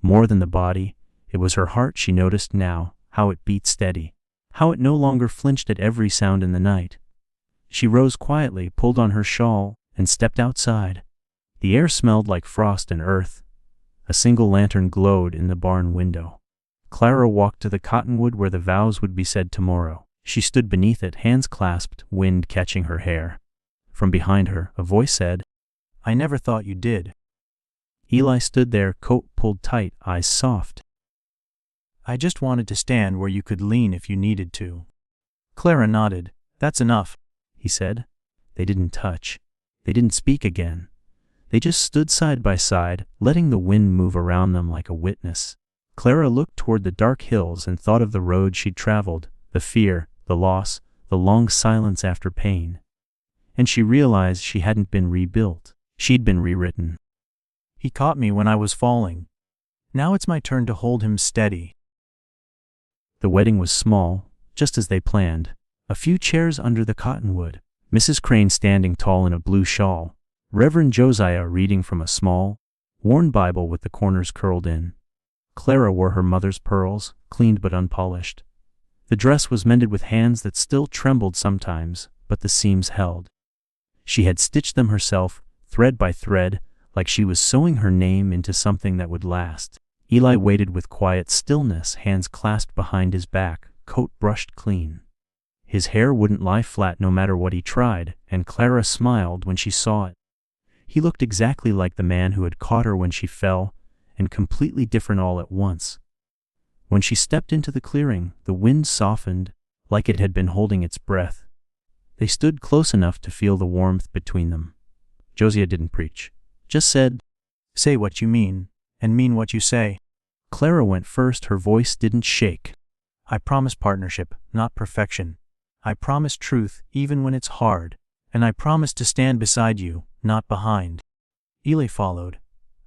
Speaker 1: More than the body, it was her heart she noticed now, how it beat steady, how it no longer flinched at every sound in the night. She rose quietly, pulled on her shawl, and stepped outside. The air smelled like frost and earth. A single lantern glowed in the barn window. Clara walked to the cottonwood where the vows would be said tomorrow. She stood beneath it, hands clasped, wind catching her hair. From behind her, a voice said,
Speaker 2: "I never thought you did."
Speaker 1: Eli stood there, coat pulled tight, eyes soft.
Speaker 2: "I just wanted to stand where you could lean if you needed to." Clara nodded. "That's enough,"
Speaker 1: he said. They didn't touch. They didn't speak again. They just stood side by side, letting the wind move around them like a witness. Clara looked toward the dark hills and thought of the road she'd traveled, the fear, the loss, the long silence after pain. And she realized she hadn't been rebuilt. She'd been rewritten.
Speaker 2: "He caught me when I was falling. Now it's my turn to hold him steady."
Speaker 1: The wedding was small, just as they planned. A few chairs under the cottonwood. Mrs. Crane standing tall in a blue shawl. Reverend Josiah reading from a small, worn Bible with the corners curled in. Clara wore her mother's pearls, cleaned but unpolished. The dress was mended with hands that still trembled sometimes, but the seams held. She had stitched them herself, thread by thread, like she was sewing her name into something that would last. Eli waited with quiet stillness, hands clasped behind his back, coat brushed clean. His hair wouldn't lie flat no matter what he tried, and Clara smiled when she saw it. He looked exactly like the man who had caught her when she fell, and completely different all at once. When she stepped into the clearing, the wind softened, like it had been holding its breath. They stood close enough to feel the warmth between them. Josiah didn't preach, just said,
Speaker 2: "Say what you mean, and mean what you say."
Speaker 1: Clara went first, her voice didn't shake.
Speaker 2: "I promise partnership, not perfection. I promise truth, even when it's hard. And I promise to stand beside you, not behind." Eli followed.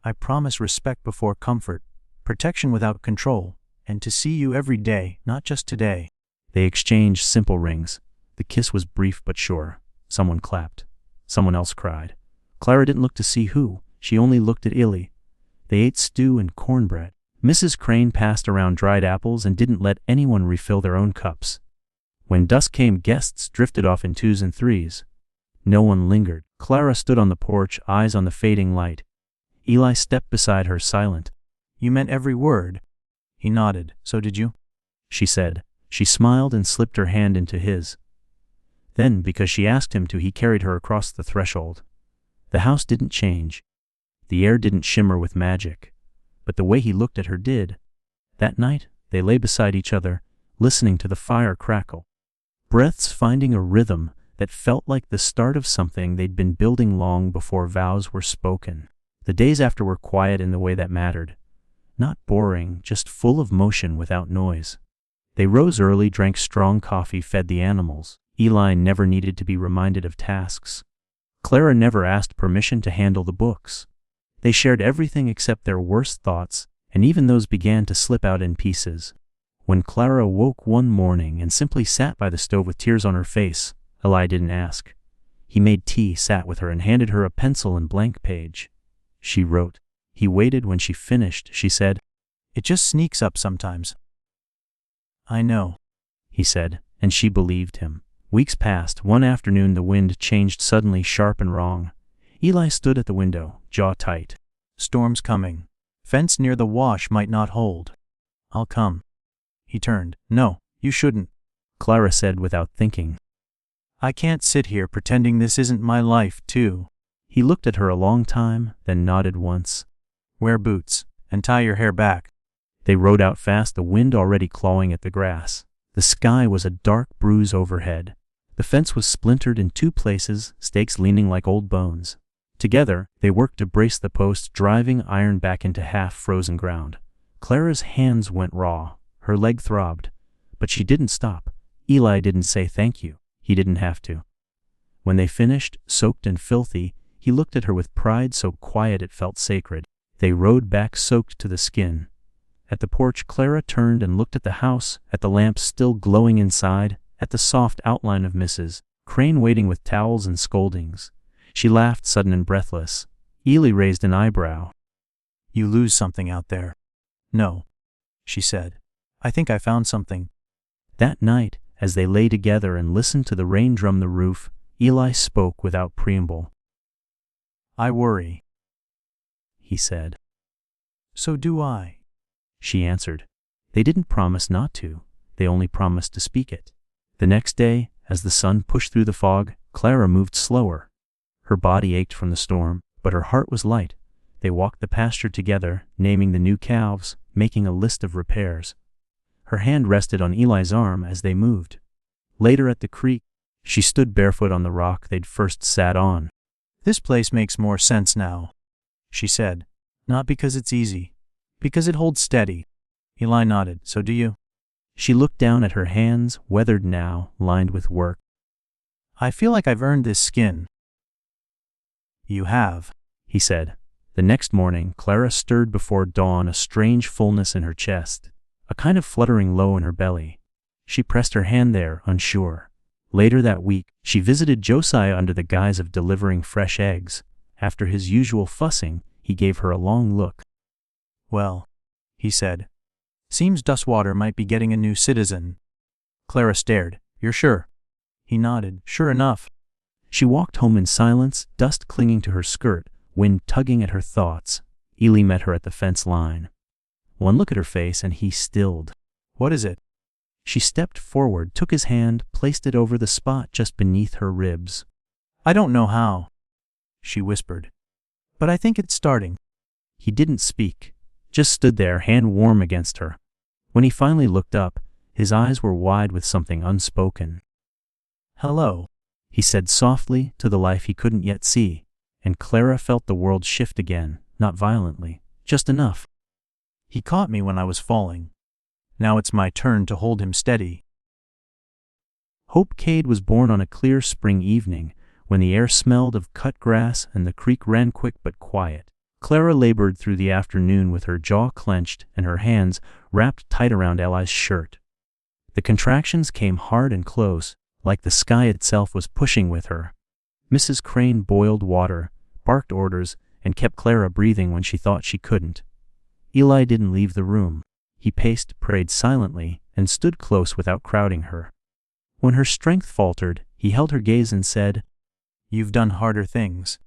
Speaker 2: "I promise respect before comfort, protection without control, and to see you every day, not just today."
Speaker 1: They exchanged simple rings. The kiss was brief but sure. Someone clapped. Someone else cried. Clara didn't look to see who. She only looked at Eli. They ate stew and cornbread. Mrs. Crane passed around dried apples and didn't let anyone refill their own cups. When dusk came, guests drifted off in twos and threes. No one lingered. Clara stood on the porch, eyes on the fading light. Eli stepped beside her, silent.
Speaker 2: "You meant every word." He nodded. "So did you?"
Speaker 1: she said. She smiled and slipped her hand into his. Then, because she asked him to, he carried her across the threshold. The house didn't change. The air didn't shimmer with magic. But the way he looked at her did. That night, they lay beside each other, listening to the fire crackle. Breaths finding a rhythm that felt like the start of something they'd been building long before vows were spoken. The days after were quiet in the way that mattered. Not boring, just full of motion without noise. They rose early, drank strong coffee, fed the animals. Eli never needed to be reminded of tasks. Clara never asked permission to handle the books. They shared everything except their worst thoughts, and even those began to slip out in pieces. When Clara woke one morning and simply sat by the stove with tears on her face, Eli didn't ask. He made tea, sat with her, and handed her a pencil and blank page. She wrote. He waited. When she finished, she said,
Speaker 2: "It just sneaks up sometimes." "I know,"
Speaker 1: he said, and she believed him. Weeks passed. One afternoon the wind changed suddenly, sharp and wrong. Eli stood at the window, jaw tight.
Speaker 2: "Storm's coming. Fence near the wash might not hold." "I'll come." He turned. "No, you shouldn't,"
Speaker 1: Clara said without thinking.
Speaker 2: "I can't sit here pretending this isn't my life, too."
Speaker 1: He looked at her a long time, then nodded once.
Speaker 2: "Wear boots, and tie your hair back."
Speaker 1: They rode out fast, the wind already clawing at the grass. The sky was a dark bruise overhead. The fence was splintered in two places, stakes leaning like old bones. Together, they worked to brace the posts, driving iron back into half-frozen ground. Clara's hands went raw. Her leg throbbed. But she didn't stop. Eli didn't say thank you. He didn't have to. When they finished, soaked and filthy, he looked at her with pride so quiet it felt sacred. They rode back soaked to the skin. At the porch, Clara turned and looked at the house, at the lamps still glowing inside, at the soft outline of Mrs. Crane waiting with towels and scoldings. She laughed, sudden and breathless. Eli raised an eyebrow.
Speaker 2: "You lose something out there." "No," she said. "I think I found something."
Speaker 1: That night, as they lay together and listened to the rain drum the roof, Eli spoke without preamble.
Speaker 2: "I worry,"
Speaker 1: he said.
Speaker 2: So do I,
Speaker 1: she answered. They didn't promise not to, they only promised to speak it. The next day, as the sun pushed through the fog, Clara moved slower. Her body ached from the storm, but her heart was light. They walked the pasture together, naming the new calves, making a list of repairs. Her hand rested on Eli's arm as they moved. Later at the creek, she stood barefoot on the rock they'd first sat on.
Speaker 2: "This place makes more sense now," she said. "Not because it's easy, because it holds steady." Eli nodded. "So do you?"
Speaker 1: She looked down at her hands, weathered now, lined with work.
Speaker 2: "I feel like I've earned this skin." "You have,"
Speaker 1: he said. The next morning, Clara stirred before dawn, a strange fullness in her chest, a kind of fluttering low in her belly. She pressed her hand there, unsure. Later that week, she visited Josiah under the guise of delivering fresh eggs. After his usual fussing, he gave her a long look.
Speaker 2: "Well," he said, "seems Dustwater might be getting a new citizen." Clara stared. "You're sure?" He nodded. "Sure enough."
Speaker 1: She walked home in silence, dust clinging to her skirt, wind tugging at her thoughts. Eli met her at the fence line. One look at her face and he stilled.
Speaker 2: "What is it?"
Speaker 1: She stepped forward, took his hand, placed it over the spot just beneath her ribs.
Speaker 2: "I don't know how," she whispered, "but I think it's starting."
Speaker 1: He didn't speak, just stood there, hand warm against her. When he finally looked up, his eyes were wide with something unspoken.
Speaker 2: "Hello,"
Speaker 1: he said softly to the life he couldn't yet see, and Clara felt the world shift again, not violently, just enough.
Speaker 2: "He caught me when I was falling. Now it's my turn to hold him steady."
Speaker 1: Hope Cade was born on a clear spring evening, when the air smelled of cut grass and the creek ran quick but quiet. Clara labored through the afternoon with her jaw clenched and her hands wrapped tight around Eli's shirt. The contractions came hard and close, like the sky itself was pushing with her. Mrs. Crane boiled water, barked orders, and kept Clara breathing when she thought she couldn't. Eli didn't leave the room. He paced, prayed silently, and stood close without crowding her. When her strength faltered, he held her gaze and said,
Speaker 2: "You've done harder things."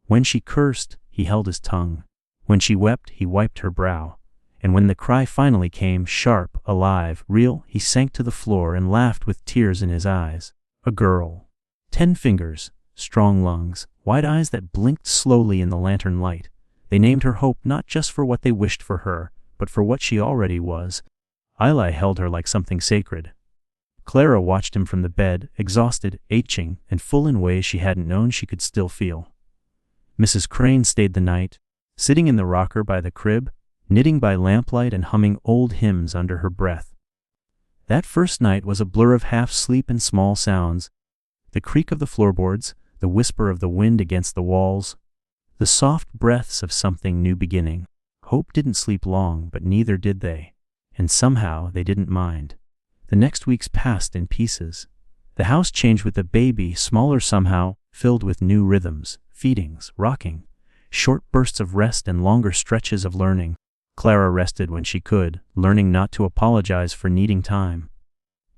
Speaker 1: When she cursed, he held his tongue. When she wept, he wiped her brow. And when the cry finally came, sharp, alive, real, he sank to the floor and laughed with tears in his eyes. A girl. 10 fingers, strong lungs, wide eyes that blinked slowly in the lantern light. They named her Hope not just for what they wished for her, but for what she already was. Eli held her like something sacred. Clara watched him from the bed, exhausted, aching, and full in ways she hadn't known she could still feel. Mrs. Crane stayed the night, sitting in the rocker by the crib, knitting by lamplight and humming old hymns under her breath. That first night was a blur of half-sleep and small sounds. The creak of the floorboards, the whisper of the wind against the walls, the soft breaths of something new beginning. Hope didn't sleep long, but neither did they. And somehow they didn't mind. The next weeks passed in pieces. The house changed with the baby, smaller somehow, filled with new rhythms, feedings, rocking, short bursts of rest and longer stretches of learning. Clara rested when she could, learning not to apologize for needing time.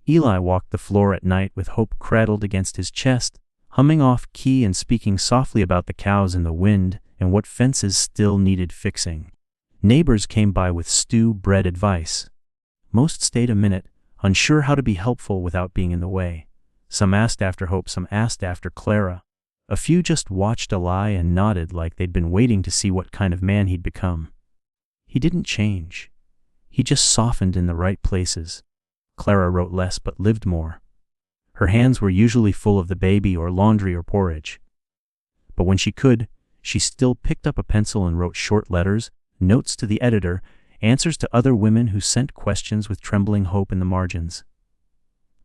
Speaker 1: Eli walked the floor at night with Hope cradled against his chest, humming off key and speaking softly about the cows in the wind and what fences still needed fixing. Neighbors came by with stew-bread advice. Most stayed a minute, unsure how to be helpful without being in the way. Some asked after Hope, some asked after Clara. A few just watched Eli and nodded like they'd been waiting to see what kind of man he'd become. He didn't change. He just softened in the right places. Clara wrote less but lived more. Her hands were usually full of the baby or laundry or porridge. But when she could, she still picked up a pencil and wrote short letters, notes to the editor, answers to other women who sent questions with trembling hope in the margins.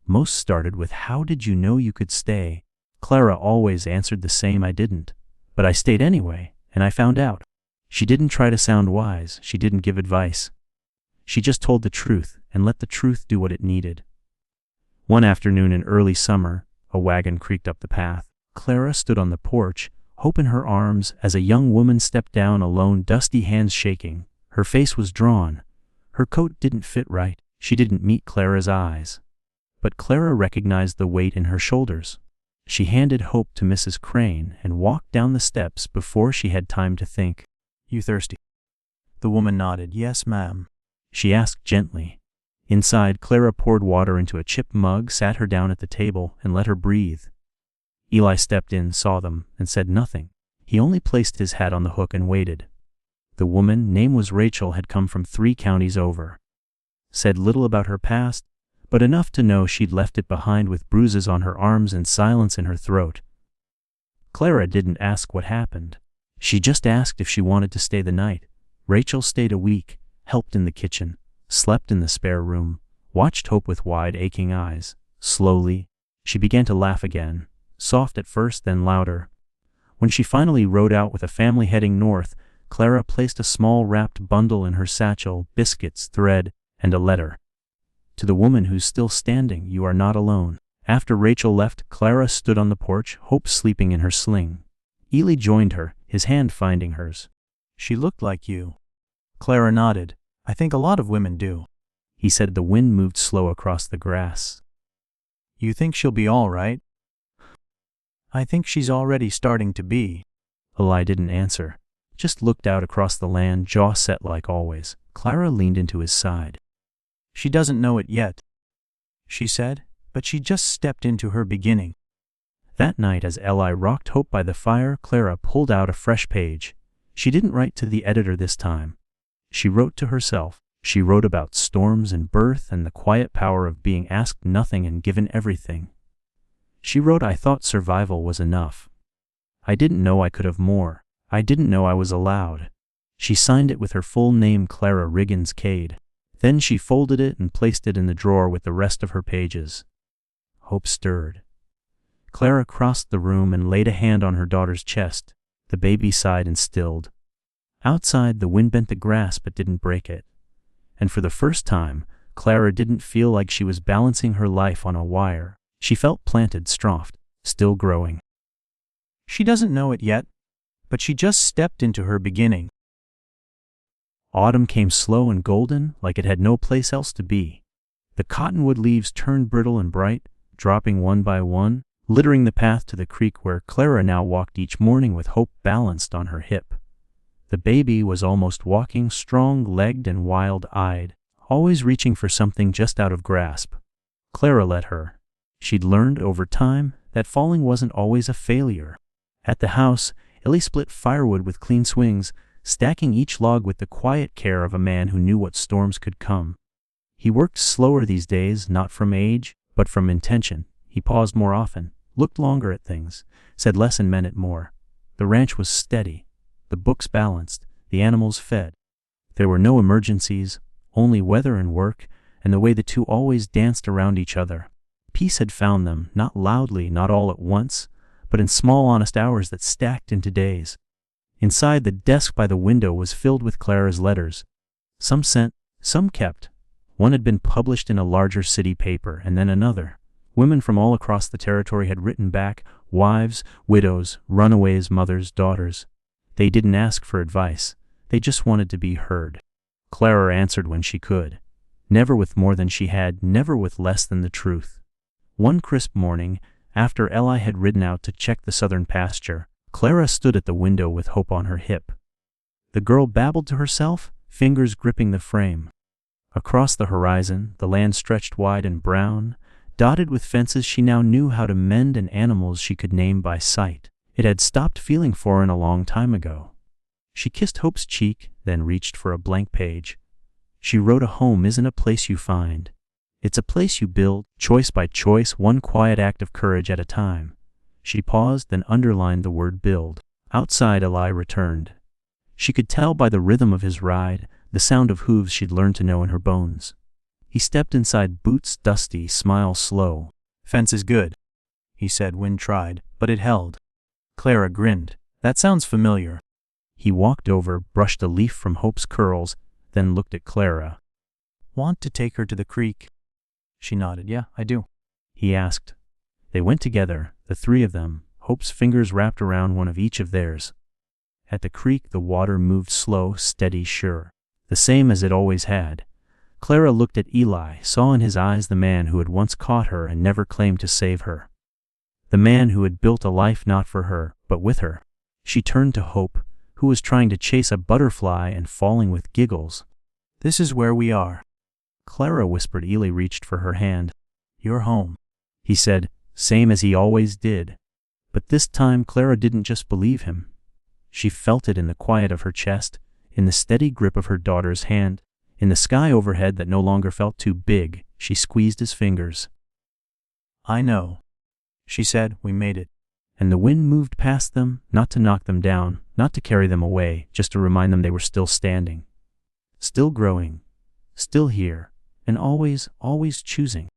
Speaker 1: Most started with, "How did you know you could stay?" Clara always answered the same, "I didn't. But I stayed anyway, and I found out." She didn't try to sound wise, she didn't give advice. She just told the truth and let the truth do what it needed. One afternoon in early summer, a wagon creaked up the path. Clara stood on the porch, Hope in her arms, as a young woman stepped down alone, dusty hands shaking. Her face was drawn. Her coat didn't fit right. She didn't meet Clara's eyes. But Clara recognized the weight in her shoulders. She handed Hope to Mrs. Crane and walked down the steps before she had time to think. "You thirsty?"
Speaker 2: The woman nodded. Yes, ma'am.
Speaker 1: She asked gently. Inside, Clara poured water into a chipped mug, sat her down at the table, and let her breathe. Eli stepped in, saw them, and said nothing. He only placed his hat on the hook and waited. The woman, name was Rachel, had come from 3 counties over. Said little about her past, but enough to know she'd left it behind with bruises on her arms and silence in her throat. Clara didn't ask what happened. She just asked if she wanted to stay the night. Rachel stayed a week, helped in the kitchen, slept in the spare room, watched Hope with wide, aching eyes. Slowly, she began to laugh again, soft at first, then louder. When she finally rode out with a family heading north, Clara placed a small wrapped bundle in her satchel, biscuits, thread, and a letter. To the woman who's still standing, you are not alone. After Rachel left, Clara stood on the porch, Hope sleeping in her sling. Eli joined her, his hand finding hers.
Speaker 2: She looked like you. Clara nodded. I think a lot of women do.
Speaker 1: He said. The wind moved slow across the grass.
Speaker 2: You think she'll be all right? I think she's already starting to be.
Speaker 1: Eli didn't answer, just looked out across the land, jaw set like always. Clara leaned into his side.
Speaker 2: She doesn't know it yet, she said, but she just stepped into her beginning.
Speaker 1: That night, as Eli rocked Hope by the fire, Clara pulled out a fresh page. She didn't write to the editor this time. She wrote to herself. She wrote about storms and birth and the quiet power of being asked nothing and given everything. She wrote, I thought survival was enough. I didn't know I could have more. I didn't know I was allowed. She signed it with her full name, Clara Riggins Cade. Then she folded it and placed it in the drawer with the rest of her pages. Hope stirred. Clara crossed the room and laid a hand on her daughter's chest. The baby sighed and stilled. Outside, the wind bent the grass but didn't break it. And for the first time, Clara didn't feel like she was balancing her life on a wire. She felt planted, soft, still growing.
Speaker 2: She doesn't know it yet, but she just stepped into her beginning.
Speaker 1: Autumn came slow and golden, like it had no place else to be. The cottonwood leaves turned brittle and bright, dropping one by one, littering the path to the creek where Clara now walked each morning with Hope balanced on her hip. The baby was almost walking, strong-legged and wild-eyed, always reaching for something just out of grasp. Clara let her. She'd learned over time that falling wasn't always a failure. At the house, Ellie split firewood with clean swings, stacking each log with the quiet care of a man who knew what storms could come. He worked slower these days, not from age, but from intention. He paused more often, looked longer at things, said less and meant it more. The ranch was steady, the books balanced, the animals fed. There were no emergencies, only weather and work, and the way the two always danced around each other. Peace had found them, not loudly, not all at once, but in small honest hours that stacked into days. Inside, the desk by the window was filled with Clara's letters. Some sent, some kept. One had been published in a larger city paper, and then another. Women from all across the territory had written back, wives, widows, runaways, mothers, daughters. They didn't ask for advice. They just wanted to be heard. Clara answered when she could. Never with more than she had, never with less than the truth. One crisp morning, after Eli had ridden out to check the southern pasture, Clara stood at the window with Hope on her hip. The girl babbled to herself, fingers gripping the frame. Across the horizon, the land stretched wide and brown, dotted with fences she now knew how to mend and animals she could name by sight. It had stopped feeling foreign a long time ago. She kissed Hope's cheek, then reached for a blank page. She wrote, a home isn't a place you find. It's a place you build, choice by choice, one quiet act of courage at a time. She paused, then underlined the word build. Outside, Eli returned. She could tell by the rhythm of his ride, the sound of hooves she'd learned to know in her bones. He stepped inside, boots dusty, smile slow.
Speaker 2: Fence is good, he said. Wind tried, but it held. Clara grinned. That sounds familiar.
Speaker 1: He walked over, brushed a leaf from Hope's curls, then looked at Clara.
Speaker 2: Want to take her to the creek? She nodded. Yeah, I do.
Speaker 1: He asked. They went together, the three of them, Hope's fingers wrapped around one of each of theirs. At the creek, the water moved slow, steady, sure. The same as it always had. Clara looked at Eli, saw in his eyes the man who had once caught her and never claimed to save her. The man who had built a life not for her, but with her. She turned to Hope, who was trying to chase a butterfly and falling with giggles.
Speaker 2: This is where we are.
Speaker 1: Clara whispered. Ely reached for her hand.
Speaker 2: You're home,
Speaker 1: he said, same as he always did. But this time Clara didn't just believe him. She felt it in the quiet of her chest, in the steady grip of her daughter's hand, in the sky overhead that no longer felt too big. She squeezed his fingers.
Speaker 2: I know, she said, we made it.
Speaker 1: And the wind moved past them, not to knock them down, not to carry them away, just to remind them they were still standing. Still growing, still here, and always, always choosing.